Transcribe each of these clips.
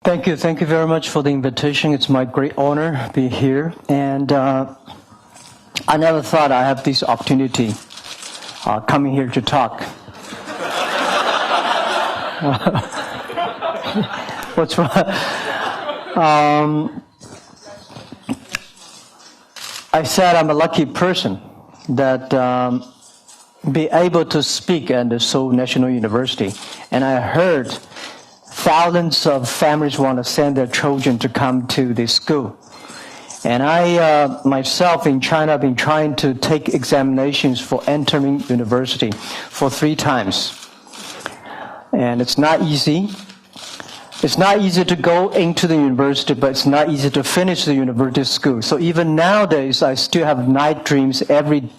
Thank you very much for the invitation. It's my great honor to be here. And I never thought I have this opportunity coming here to talk. What's wrong? I said I'm a lucky person that be able to speak at the Seoul National University. And I heard thousands of families want to send their children to come to this school. And I, myself in China, have been trying to take examinations for entering university for 3 times. And it's not easy. It's not easy to go into the university, but it's not easy to finish the university school. So even nowadays, I still have night dreams every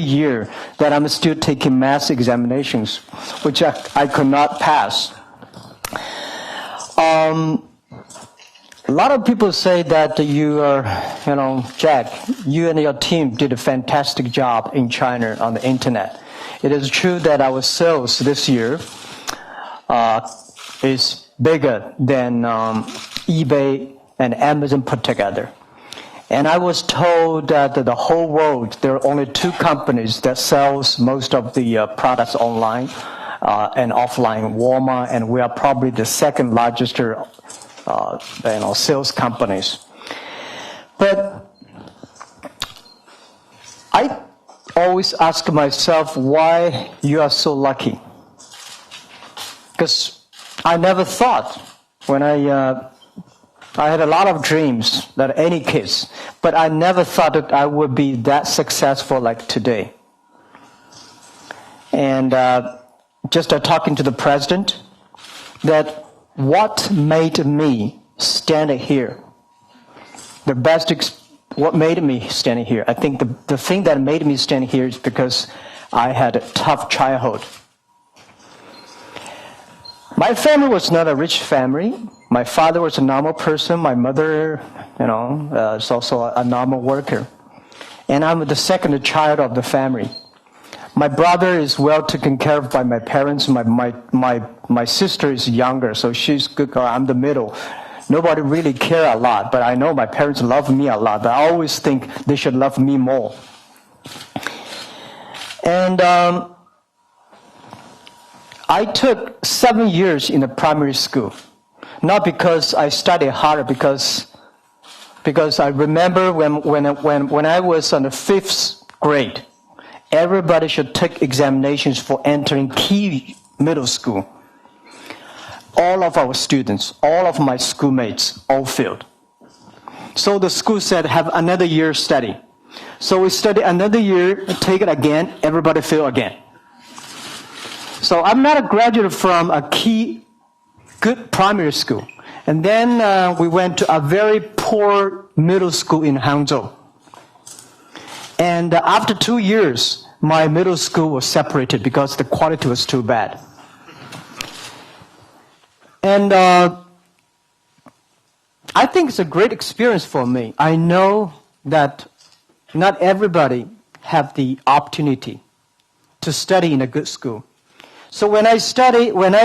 year that I'm still taking math examinations, which I could not pass. A lot of people say that you are, Jack, you and your team did a fantastic job in China on the internet. It is true that our sales this year is bigger than eBay and Amazon put together. And I was told that the whole world, there are only 2 companies that sells most of the products online and offline, Walmart, and we are probably the 2nd largest sales companies. But I always ask myself why you are so lucky. Because I never thought when I had a lot of dreams that any kids, but I never thought that I would be that successful like today. And just talking to the president, that what made me stand here, what made me stand here, I think the thing that made me stand here is because I had a tough childhood. My family was not a rich family. My father was a normal person. My mother, is also a normal worker. And I'm the 2nd child of the family. My brother is well taken care of by my parents. My sister is younger, so she's good girl. I'm the middle. Nobody really care a lot, but I know my parents love me a lot. But I always think they should love me more. And I took 7 years in the primary school, not because I studied harder, because I remember when I was in the 5th grade, everybody should take examinations for entering key middle school. All of our students, all of my schoolmates, all failed. So the school said, have another year study. So we study another year, take it again, everybody fail again. So I'm not a graduate from a good primary school. And then we went to a very poor middle school in Hangzhou. And after 2 years, my middle school was separated because the quality was too bad. And I think it's a great experience for me. I know that not everybody have the opportunity to study in a good school. So when I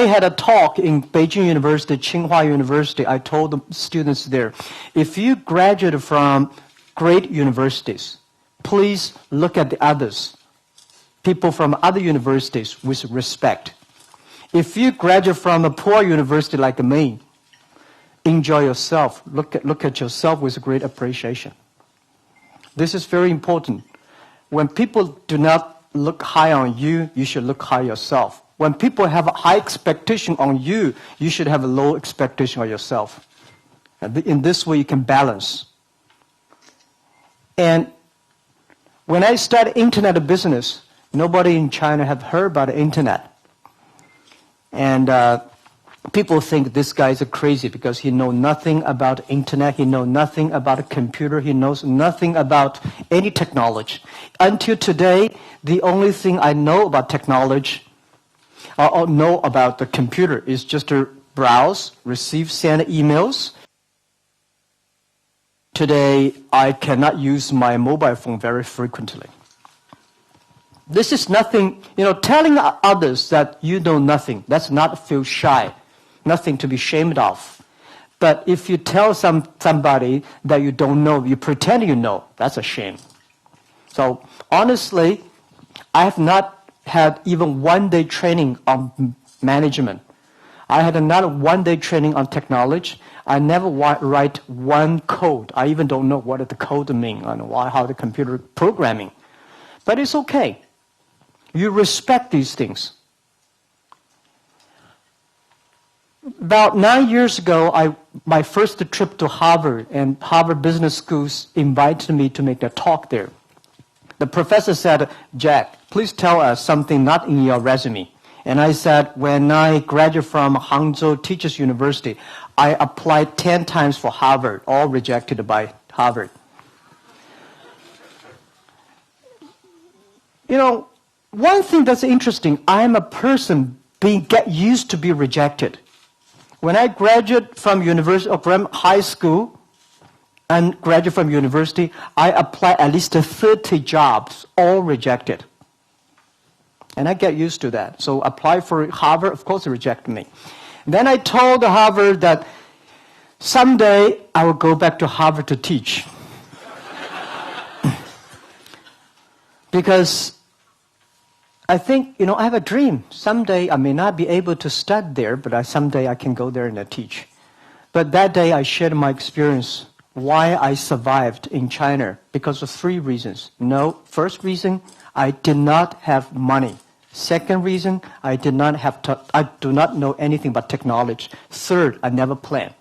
had a talk in Beijing University, Tsinghua University, I told the students there, if you graduate from great universities, please look at the others, people from other universities with respect. If you graduate from a poor university like me, enjoy yourself. Look at yourself with great appreciation. This is very important. When people do not look high on you, you should look high yourself. When people have a high expectation on you, you should have a low expectation on yourself. And in this way, you can balance. And when I started internet business, nobody in China have heard about the internet. And people think this guy is crazy because he knows nothing about internet, he knows nothing about a computer, he knows nothing about any technology. Until today, the only thing I know about technology or know about the computer is just to browse, receive, send emails. Today, I cannot use my mobile phone very frequently. This is nothing, telling others that you know nothing, that's not feel shy, nothing to be ashamed of. But if you tell somebody that you don't know, you pretend you know, that's a shame. So honestly, I have not had even one-day training on management. I had not one-day training on technology. I never write one code. I even don't know what the code means and how the computer programming. But it's okay. You respect these things. About 9 years ago, my first trip to Harvard, and Harvard Business Schools invited me to make a talk there. The professor said, Jack, please tell us something not in your resume. And I said, when I graduated from Hangzhou Teachers University, I applied 10 times for Harvard, all rejected by Harvard. You know, one thing that's interesting, I'm a person get used to be rejected. When I graduated from university or from high school and graduated from university, I applied at least 30 jobs, all rejected. And I get used to that. So apply for Harvard, of course, they reject me. Then I told Harvard that someday I will go back to Harvard to teach. Because I think, you know, I have a dream. Someday I may not be able to study there, but someday I can go there and teach. But that day I shared my experience, why I survived in China, because of 3 reasons. No, first reason, I did not have money. Second reason, I do not know anything about technology. Third, I never planned.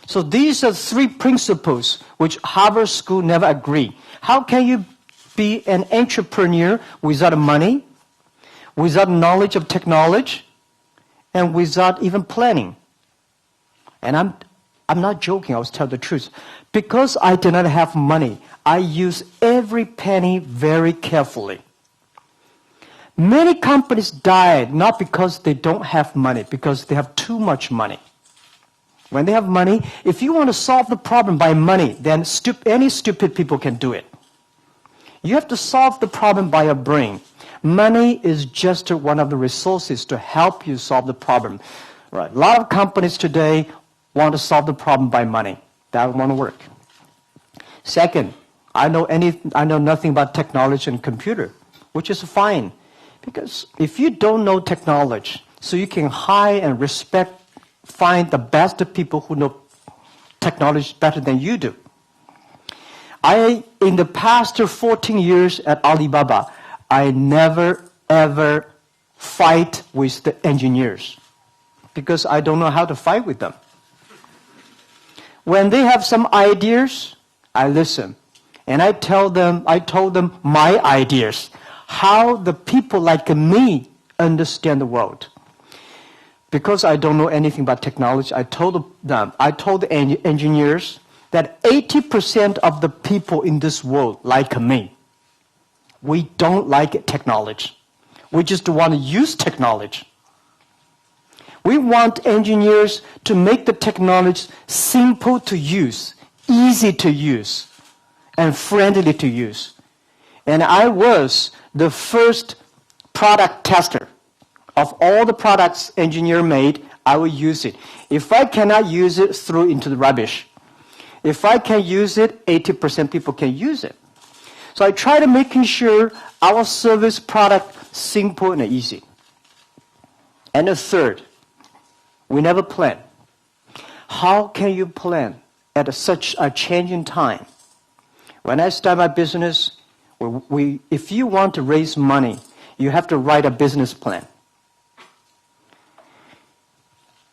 So these are 3 principles which Harvard School never agree. How can you be an entrepreneur without money, without knowledge of technology, and without even planning? And I'm not joking, I was telling the truth. Because I did not have money, I use every penny very carefully. Many companies died not because they don't have money, because they have too much money. When they have money, if you want to solve the problem by money, then any stupid people can do it. You have to solve the problem by your brain. Money is just one of the resources to help you solve the problem. Right. A lot of companies today want to solve the problem by money. That won't work. Second, I know nothing about technology and computer, which is fine. Because if you don't know technology, so you can hire and find the best people who know technology better than you do. In the past 14 years at Alibaba, I never ever fight with the engineers because I don't know how to fight with them. When they have some ideas, I listen. And I told them my ideas, how the people like me understand the world. Because I don't know anything about technology, I told the engineers that 80% of the people in this world like me. We don't like technology. We just want to use technology. We want engineers to make the technology simple to use, easy to use, and friendly to use. And I was the first product tester. Of all the products engineer made, I will use it. If I cannot use it, throw it into the rubbish. If I can use it, 80% people can use it. So I try to making sure our service product simple and easy. And the third, we never plan. How can you plan at such a changing time? When I start my business, if you want to raise money, you have to write a business plan.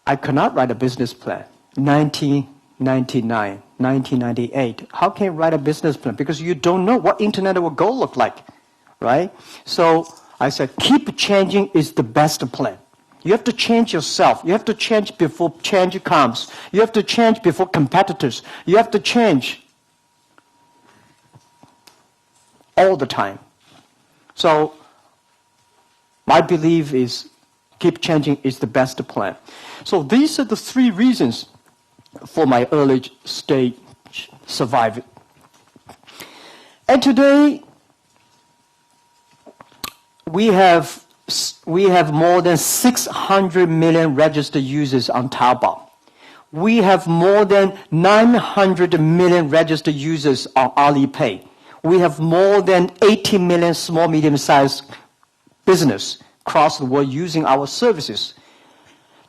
I could not write a business plan. 1999, 1998. How can you write a business plan? Because you don't know what internet will go look like, right? So I said, keep changing is the best plan. You have to change yourself. You have to change before change comes. You have to change before competitors. You have to change all the time. So my belief is keep changing is the best plan. So these are the 3 reasons for my early stage survival. And today, we have more than 600 million registered users on Taobao. we have more than 900 million registered users on Alipay. We have more than 80 million small, medium-sized business across the world using our services.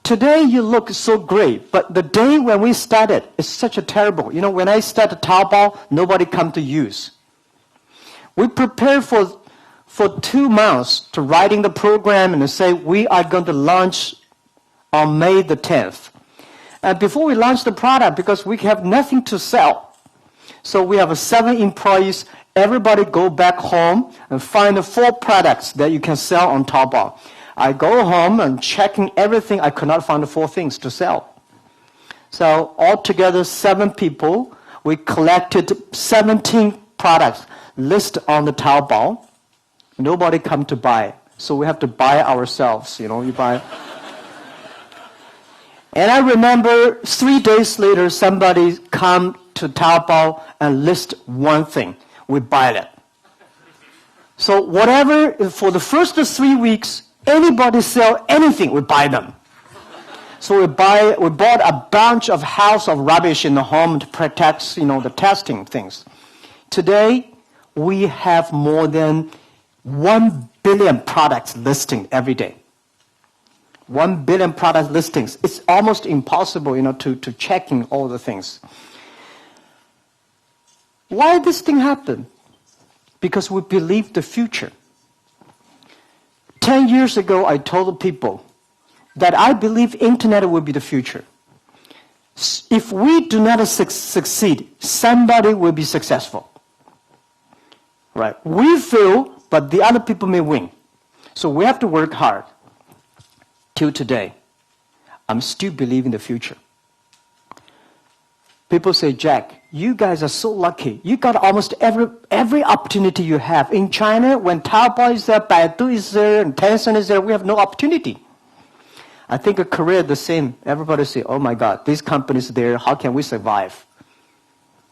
Today, you look so great, but the day when we started is such a terrible. You know, when I started Taobao, nobody come to use. We prepared for 2 months to writing the program and to say we are going to launch on May the 10th. And before we launch the product, because we have nothing to sell, so we have 7 employees. Everybody go back home and find 4 products that you can sell on Taobao. I go home and checking everything. I could not find the 4 things to sell. So altogether, 7 people. We collected 17 products listed on the Taobao. Nobody come to buy, so we have to buy ourselves. You know, you buy. And I remember 3 days later, somebody come to Taobao and list 1 thing. We buy it. So whatever, for the first 3 weeks, anybody sell anything, we buy them. So we bought a bunch of house of rubbish in the home to protect, the testing things. Today, we have more than 1 billion products listing every day. 1 billion product listings. It's almost impossible, to checking all the things. Why this thing happen? Because we believe the future. 10 years ago, I told people that I believe internet will be the future. If we do not succeed, somebody will be successful. Right? We fail, but the other people may win. So we have to work hard. Till today, I'm still believing the future. People say, Jack, you guys are so lucky. You got almost every opportunity you have. In China, when Taobao is there, Baidu is there, and Tencent is there, we have no opportunity. I think in Korea the same. Everybody say, oh my God, these companies there, how can we survive?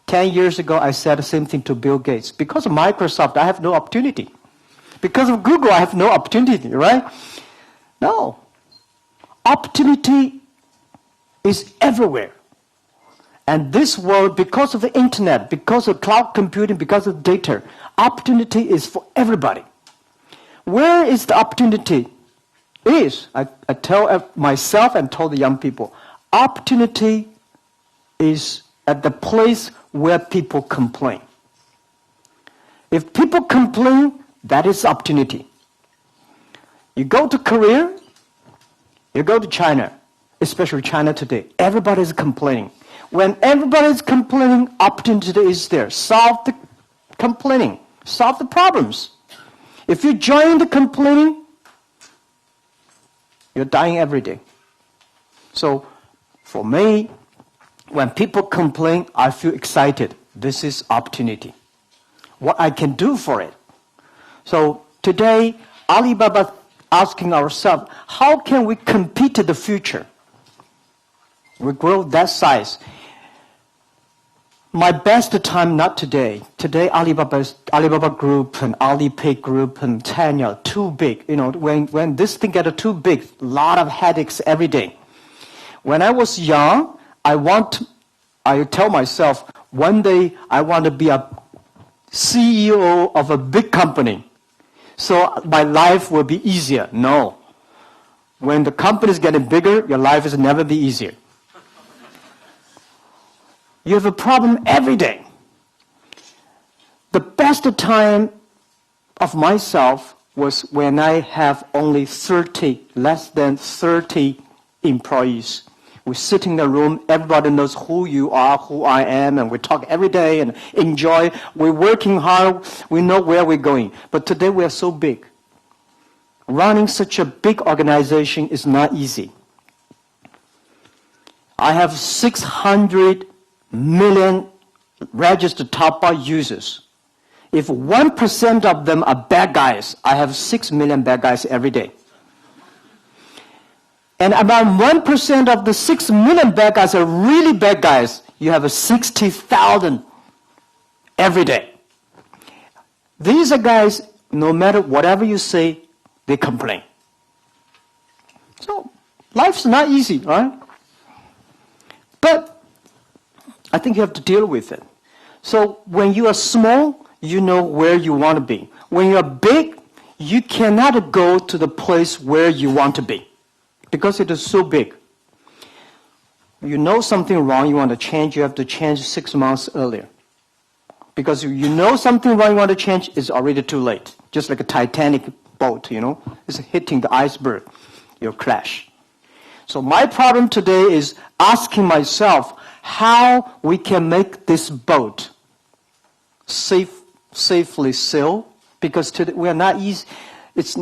10 years ago, I said the same thing to Bill Gates. Because of Microsoft, I have no opportunity. Because of Google, I have no opportunity, right? No. Opportunity is everywhere. And this world, because of the internet, because of cloud computing, because of data, opportunity is for everybody. Where is the opportunity? I tell myself and told the young people, opportunity is at the place where people complain. If people complain, that is opportunity. You go to Korea, you go to China, especially China today, everybody is complaining. When everybody is complaining, opportunity is there. Solve the complaining. Solve the problems. If you join the complaining, you're dying every day. So for me, when people complain, I feel excited. This is opportunity. What I can do for it. So today, Alibaba asking ourselves, how can we compete in the future? We grow that size. My best time, not today. Today, Alibaba Group and Alipay Group and Tanya, too big. When this thing gets too big, a lot of headaches every day. When I was young, I tell myself, one day I want to be a CEO of a big company. So my life will be easier. No. When the company is getting bigger, your life will never be easier. You have a problem every day. The best time of myself was when I have only less than 30 employees. We sit in the room, everybody knows who you are, who I am, and we talk every day and enjoy. We're working hard, we know where we're going. But today we are so big. Running such a big organization is not easy. I have 600 million registered Taobao users. If 1% of them are bad guys, I have 6 million bad guys every day. And about 1% of the 6 million bad guys are really bad guys. You have 60,000 every day. These are guys, no matter whatever you say, they complain. So, life's not easy, right? But I think you have to deal with it. So when you are small, you know where you want to be. When you are big, you cannot go to the place where you want to be because it is so big. You know something wrong, you want to change, you have to change 6 months earlier. Because you know something wrong, you want to change, it's already too late. Just like a Titanic boat, it's hitting the iceberg, you'll crash. So my problem today is asking myself how we can make this boat safely sail, because today we are not easy. It's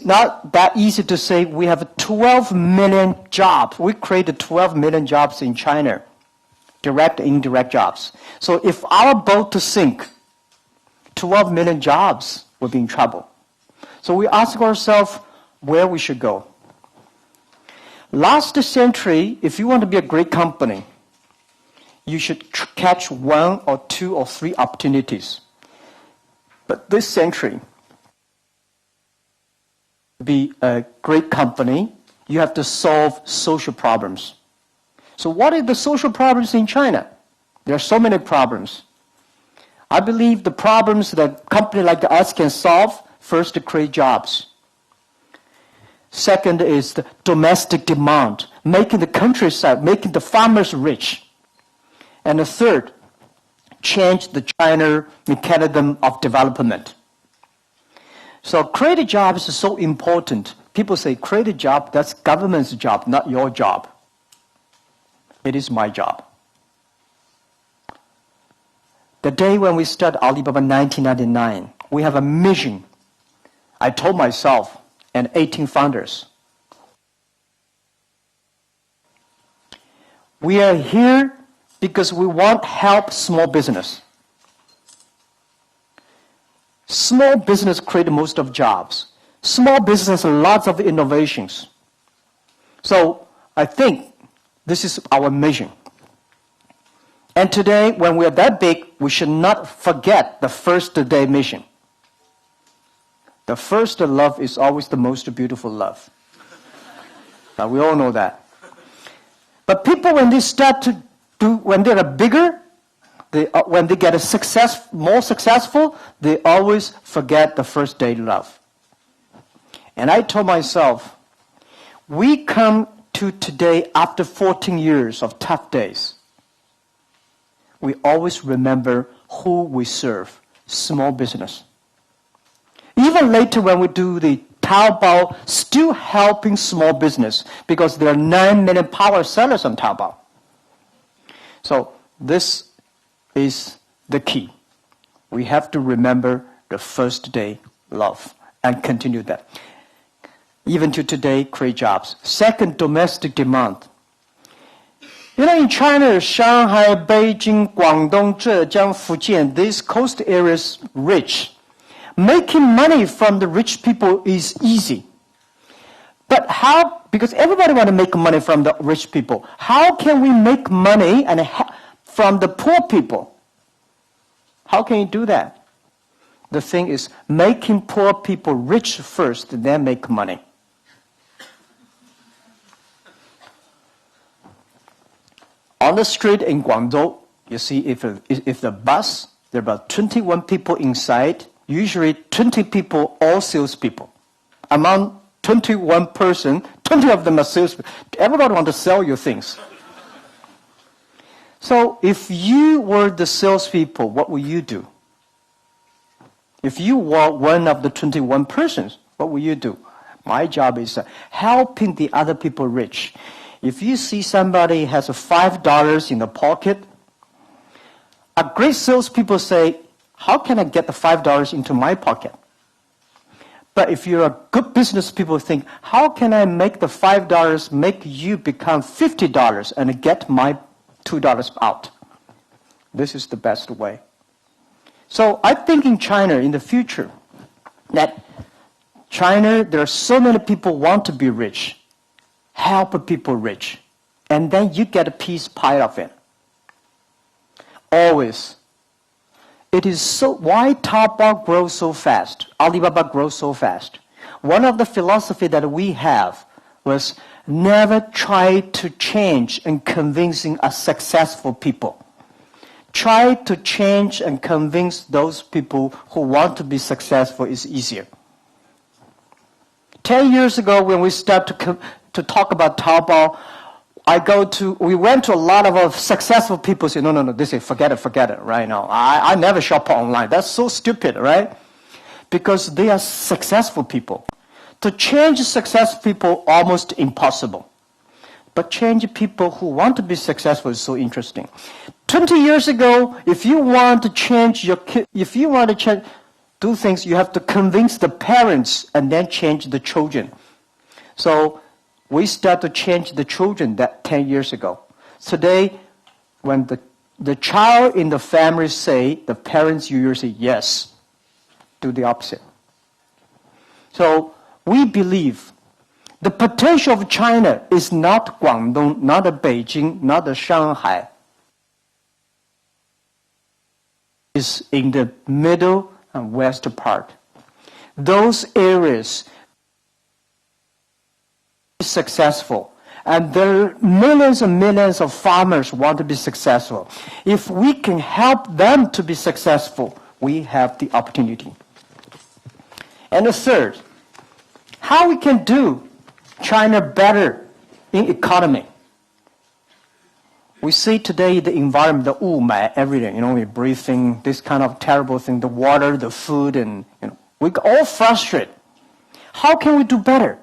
not that easy to say we have 12 million jobs. We created 12 million jobs in China, direct and indirect jobs. So if our boat to sink, 12 million jobs will be in trouble. So we ask ourselves where we should go. Last century, if you want to be a great company, you should catch 1 or 2 or 3 opportunities. But this century, to be a great company, you have to solve social problems. So what are the social problems in China? There are so many problems. I believe the problems that a company like us can solve, first, to create jobs. Second is the domestic demand, making the countryside, making the farmers rich. And the third, change the China mechanism of development. So creating jobs is so important. People say create a job, that's government's job, not your job. It is my job. The day when we started Alibaba in 1999, we have a mission. I told myself and 18 founders, we are here because we want to help small business. Small business create most of jobs. Small business, lots of innovations. So I think this is our mission. And today, when we are that big, we should not forget the first day mission. The first love is always the most beautiful love. Now, we all know that. But people, when they start to do, when they are bigger, when they get more successful, they always forget the first day love. And I told myself, we come to today after 14 years of tough days. We always remember who we serve, small business. Even later when we do the Taobao, still helping small business because there are 9 million power sellers on Taobao. So this is the key. We have to remember the first day love and continue that. Even to today, create jobs. Second, domestic demand. In China, Shanghai, Beijing, Guangdong, Zhejiang, Fujian, these coast areas rich. Making money from the rich people is easy. But how, because everybody wants to make money from the rich people, how can we make money from the poor people? How can you do that? The thing is making poor people rich first, then make money. On the street in Guangzhou, you see if the bus, there are about 21 people inside, usually 20 people, all salespeople. Among 21 person, 20 of them are salespeople. Everybody wants to sell you things. So if you were the salespeople, what would you do? If you were one of the 21 persons, what would you do? My job is helping the other people rich. If you see somebody has $5 in the pocket, a great salespeople say, how can I get the $5 into my pocket? But if you're a good business people think, how can I make the $5 make you become $50 and get my $2 out? This is the best way. So I think in China in the future, that China, there are so many people want to be rich. Help people rich. And then you get a piece pie of it. Always. It is so, why Taobao grows so fast? Alibaba grows so fast. One of the philosophy that we have was never try to change and convincing a successful people. Try to change and convince those people who want to be successful is easier. 10 years ago, when we start to talk about Taobao, we went to a lot of successful people say, no, they say, forget it right now. I never shop online. That's so stupid, right? Because they are successful people. To change successful people, almost impossible. But change people who want to be successful is so interesting. 20 years ago, if you want to change your kid, if you want to do things, you have to convince the parents and then change the children. So we start to change the children that 10 years ago. Today, when the child in the family say, the parents usually say yes, do the opposite. So we believe the potential of China is not Guangdong, not Beijing, not Shanghai. It's in the middle and west part. Those areas are successful. And there are millions and millions of farmers want to be successful. If we can help them to be successful, we have the opportunity. And the third, how we can do China better in economy. We see today the environment, the 雾霾, everything, we're breathing, this kind of terrible thing, the water, the food, and we're all frustrated. How can we do better?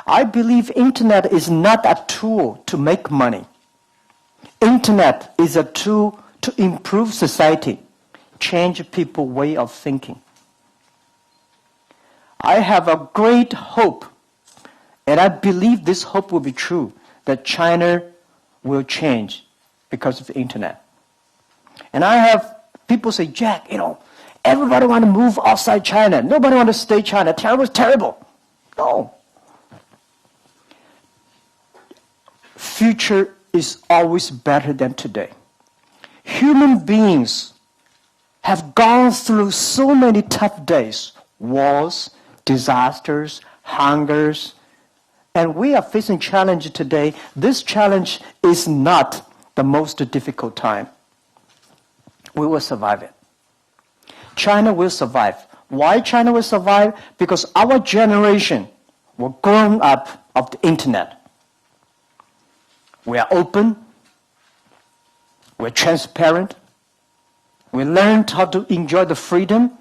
I believe internet is not a tool to make money. Internet is a tool to improve society, change people's way of thinking. I have a great hope, and I believe this hope will be true, that China will change because of the internet. And I have people say, Jack, everybody want to move outside China. Nobody want to stay China. China was terrible. No. Future is always better than today. Human beings have gone through so many tough days, wars, disasters, hungers, and we are facing challenge today. This challenge is not the most difficult time. We will survive it. China will survive. Why China will survive? Because our generation were grown up of the internet. We are open. We're transparent. We learned how to enjoy the freedom.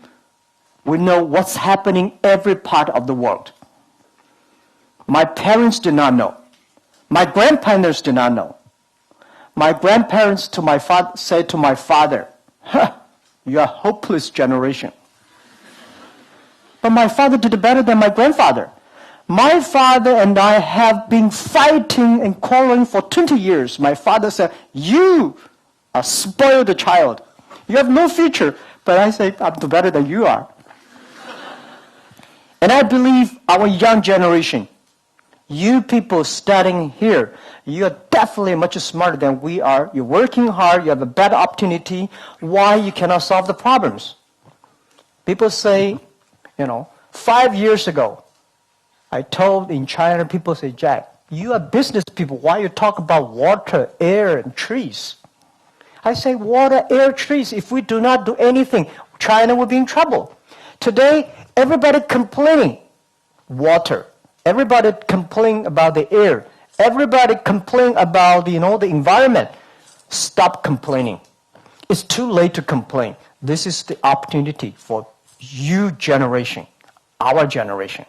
We know what's happening every part of the world. My parents did not know. My grandparents did not know. My grandparents said to my father, you are a hopeless generation. But my father did better than my grandfather. My father and I have been fighting and quarreling for 20 years. My father said, you are a spoiled child. You have no future. But I say, I'm better than you are. And I believe our young generation, you people studying here, you are definitely much smarter than we are. You're working hard. You have a better opportunity. Why you cannot solve the problems? People say, 5 years ago, I told in China, people say, Jack, you are business people. Why you talk about water, air, and trees? I say, water, air, trees. If we do not do anything, China will be in trouble. Today, everybody complaining water. Everybody complain about the air. Everybody complain about the environment. Stop complaining. It's too late to complain. This is the opportunity for you generation, our generation.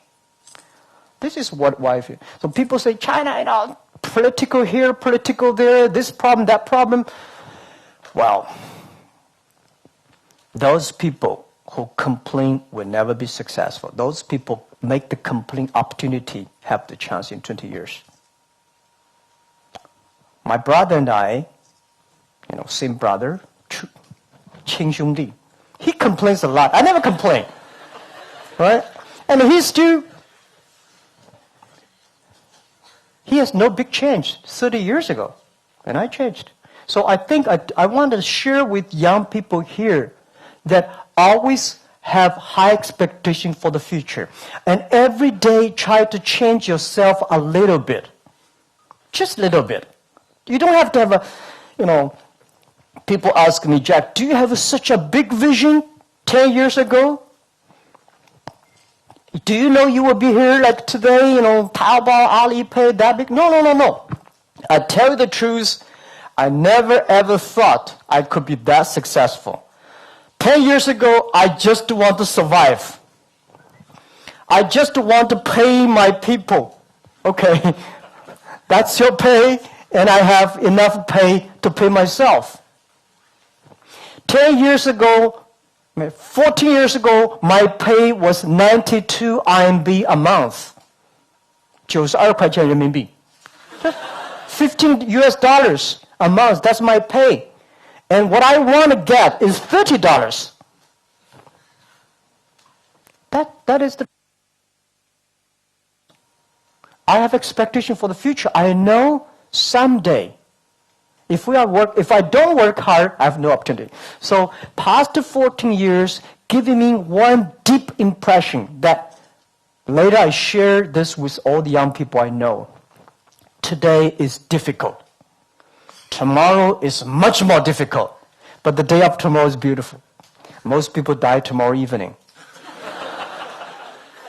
This is what I feel. So people say, China, political here, political there, this problem, that problem. Well, those people who complain will never be successful. Those people make the complaint opportunity have the chance in 20 years. My brother and I, same brother, 亲兄弟, he complains a lot. I never complain, right? And he has no big change 30 years ago, and I changed. So I think I want to share with young people here that always have high expectation for the future. And every day try to change yourself a little bit. Just a little bit. You don't have to have a, people ask me, Jack, do you have such a big vision 10 years ago? Do you know you will be here like today, Taobao, Alipay, that big? No. I tell you the truth, I never ever thought I could be that successful. 10 years ago, I just want to survive. I just want to pay my people. Okay, that's your pay, and I have enough pay to pay myself. 10 years ago, 14 years ago, my pay was 92 RMB a month. 92块钱人民币. $15 a month, that's my pay. And what I want to get is $30. That is the... I have expectation for the future. I know someday, if I don't work hard, I have no opportunity. So past 14 years, giving me one deep impression that later I share this with all the young people I know. Today is difficult. Tomorrow is much more difficult. But the day after tomorrow is beautiful. Most people die tomorrow evening.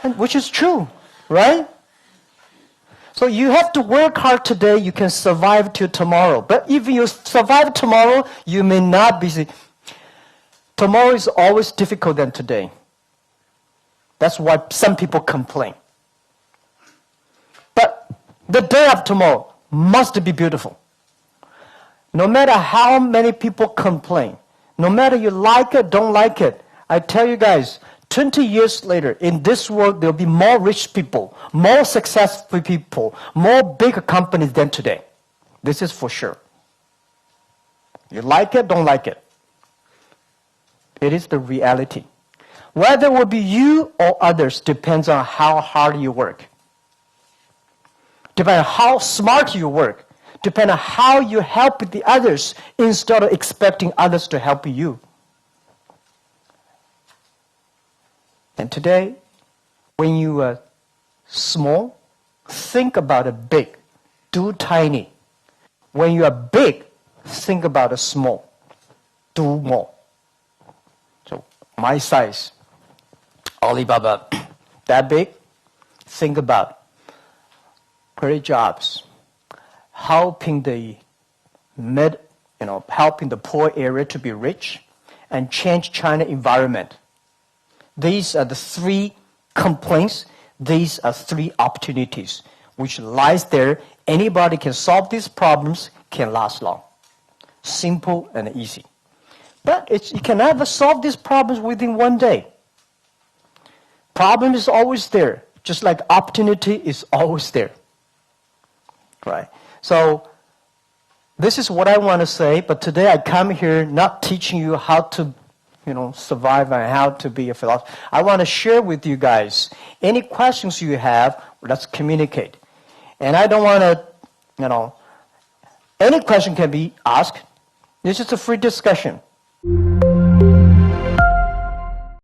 And which is true, right? So you have to work hard today, you can survive till tomorrow. But if you survive tomorrow, you may not be... Tomorrow is always difficult than today. That's why some people complain. But the day of tomorrow must be beautiful. No matter how many people complain, no matter you like it, don't like it, I tell you guys, 20 years later, in this world, there will be more rich people, more successful people, more big companies than today. This is for sure. You like it, don't like it. It is the reality. Whether it will be you or others depends on how hard you work. Depends on how smart you work. Depends on how you help the others instead of expecting others to help you. And today, when you are small, think about it big. Do tiny. When you are big, think about it small. Do more. So my size, Alibaba, that big, think about great jobs, helping the helping the poor area to be rich, and change China environment. These are the 3 complaints. These are 3 opportunities which lies there. Anybody can solve these problems, can last long. Simple and easy. But you can never solve these problems within one day. Problem is always there, just like opportunity is always there. Right? So this is what I want to say, but today I come here not teaching you how to survive and how to be a philosopher. I want to share with you guys any questions you have, let's communicate. And I don't want to, any question can be asked. This is a free discussion.